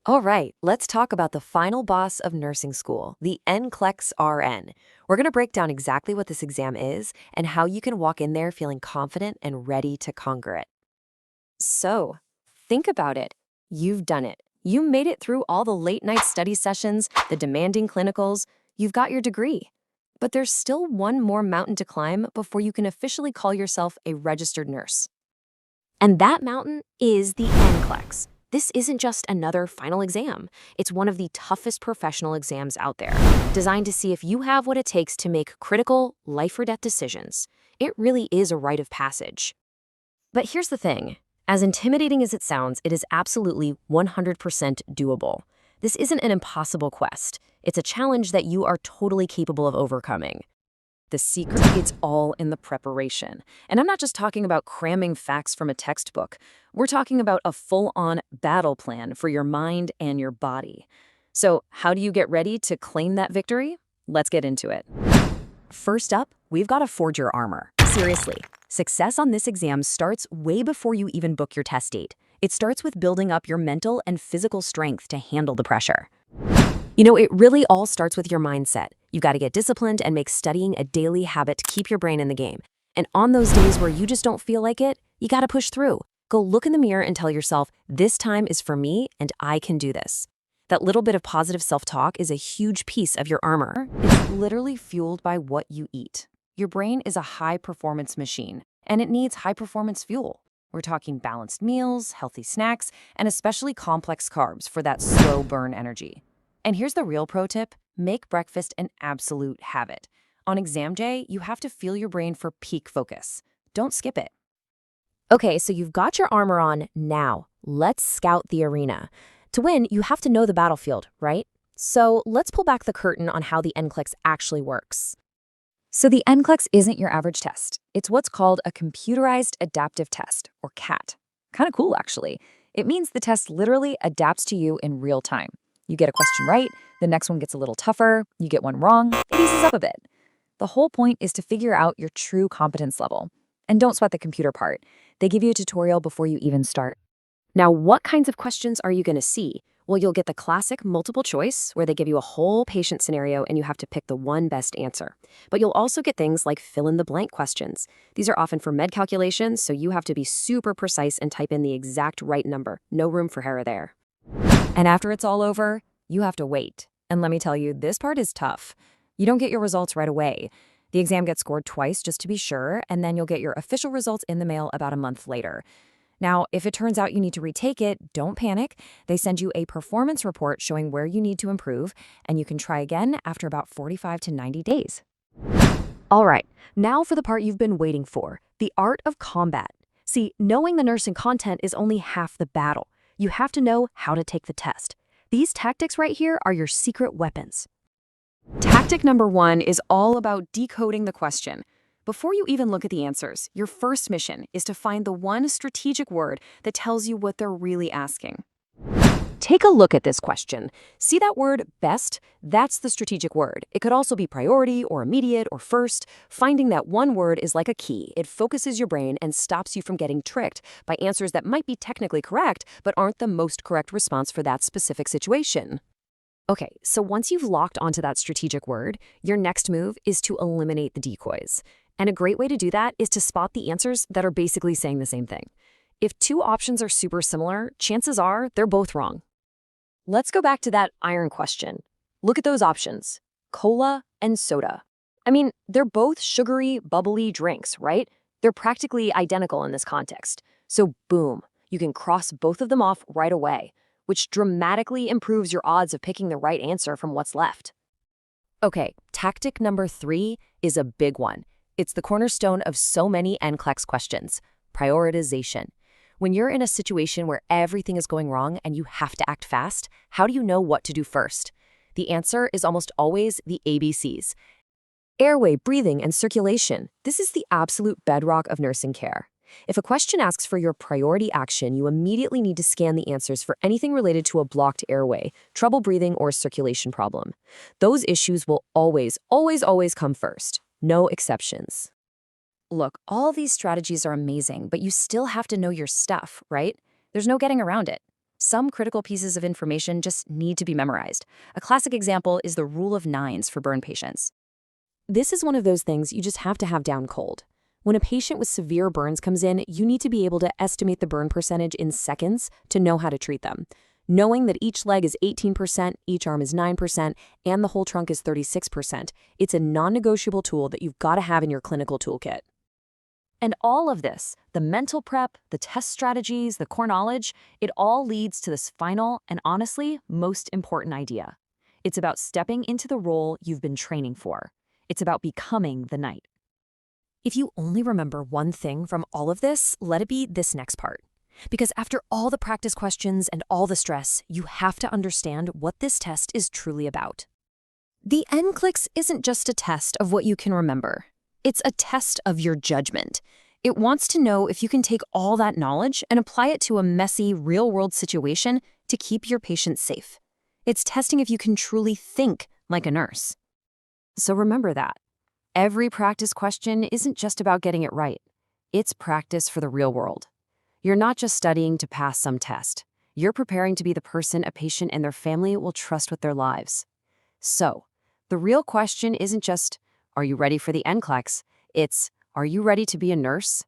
All right, let's talk about the final boss of nursing school, the NCLEX RN. We're going to break down exactly what this exam is and how you can walk in there feeling confident and ready to conquer it. So, think about it. You've done it. You made it through all the late night study sessions, the demanding clinicals. You've got your degree. But there's still one more mountain to climb before you can officially call yourself a registered nurse. And that mountain is the NCLEX. This isn't just another final exam. It's one of the toughest professional exams out there, designed to see if you have what it takes to make critical, life or death decisions. It really is a rite of passage. But here's the thing. As intimidating as it sounds, it is absolutely 100% doable. This isn't an impossible quest. It's a challenge that you are totally capable of overcoming. The secret, it's all in the preparation. And I'm not just talking about cramming facts from a textbook. We're talking about a full-on battle plan for your mind and your body. So how do you get ready to claim that victory? Let's get into it. First up, we've got to forge your armor. Seriously, success on this exam starts way before you even book your test date. It starts with building up your mental and physical strength to handle the pressure. It really all starts with your mindset. You've got to get disciplined and make studying a daily habit to keep your brain in the game. And on those days where you just don't feel like it, you got to push through. Go look in the mirror and tell yourself, this time is for me and I can do this. That little bit of positive self-talk is a huge piece of your armor. It's literally fueled by what you eat. Your brain is a high-performance machine, and it needs high-performance fuel. We're talking balanced meals, healthy snacks, and especially complex carbs for that slow burn energy. And here's the real pro tip. Make breakfast an absolute habit. On exam day, you have to feel your brain for peak focus. Don't skip it. Okay, so you've got your armor on now. Let's scout the arena. To win, you have to know the battlefield, right? So let's pull back the curtain on how the NCLEX actually works. So the NCLEX isn't your average test. It's what's called a computerized adaptive test, or CAT. Kind of cool, actually. It means the test literally adapts to you in real time. You get a question right, the next one gets a little tougher, you get one wrong, it eases up a bit. The whole point is to figure out your true competence level. And don't sweat the computer part. They give you a tutorial before you even start. Now, what kinds of questions are you going to see? Well, you'll get the classic multiple choice, where they give you a whole patient scenario and you have to pick the one best answer. But you'll also get things like fill-in-the-blank questions. These are often for med calculations, so you have to be super precise and type in the exact right number. No room for error there. And after it's all over, you have to wait. And let me tell you, this part is tough. You don't get your results right away. The exam gets scored twice just to be sure, and then you'll get your official results in the mail about a month later. Now, if it turns out you need to retake it, don't panic. They send you a performance report showing where you need to improve, and you can try again after about 45 to 90 days. All right, now for the part you've been waiting for, the art of combat. See, knowing the nursing content is only half the battle. You have to know how to take the test. These tactics right here are your secret weapons. Tactic number 1 is all about decoding the question. Before you even look at the answers, your first mission is to find the one strategic word that tells you what they're really asking. Take a look at this question. See that word best? That's the strategic word. It could also be priority or immediate or first. Finding that one word is like a key. It focuses your brain and stops you from getting tricked by answers that might be technically correct, but aren't the most correct response for that specific situation. Okay, so once you've locked onto that strategic word, your next move is to eliminate the decoys. And a great way to do that is to spot the answers that are basically saying the same thing. If two options are super similar, chances are they're both wrong. Let's go back to that iron question. Look at those options, cola and soda. I mean, they're both sugary, bubbly drinks, right? They're practically identical in this context. So boom, you can cross both of them off right away, which dramatically improves your odds of picking the right answer from what's left. Okay, tactic number 3 is a big one. It's the cornerstone of so many NCLEX questions, prioritization. When you're in a situation where everything is going wrong and you have to act fast, how do you know what to do first? The answer is almost always the ABCs. Airway, breathing, and circulation. This is the absolute bedrock of nursing care. If a question asks for your priority action, you immediately need to scan the answers for anything related to a blocked airway, trouble breathing, or circulation problem. Those issues will always, always, always come first. No exceptions. Look, all these strategies are amazing, but you still have to know your stuff, right? There's no getting around it. Some critical pieces of information just need to be memorized. A classic example is the rule of nines for burn patients. This is one of those things you just have to have down cold. When a patient with severe burns comes in, you need to be able to estimate the burn percentage in seconds to know how to treat them. Knowing that each leg is 18%, each arm is 9%, and the whole trunk is 36%, it's a non-negotiable tool that you've got to have in your clinical toolkit. And all of this, the mental prep, the test strategies, the core knowledge, it all leads to this final and honestly most important idea. It's about stepping into the role you've been training for. It's about becoming the knight. If you only remember one thing from all of this, let it be this next part. Because after all the practice questions and all the stress, you have to understand what this test is truly about. The Nclex isn't just a test of what you can remember. It's a test of your judgment. It wants to know if you can take all that knowledge and apply it to a messy, real-world situation to keep your patient safe. It's testing if you can truly think like a nurse. So remember that. Every practice question isn't just about getting it right. It's practice for the real world. You're not just studying to pass some test. You're preparing to be the person a patient and their family will trust with their lives. So, the real question isn't just, are you ready for the Nclex? It's, are you ready to be a nurse?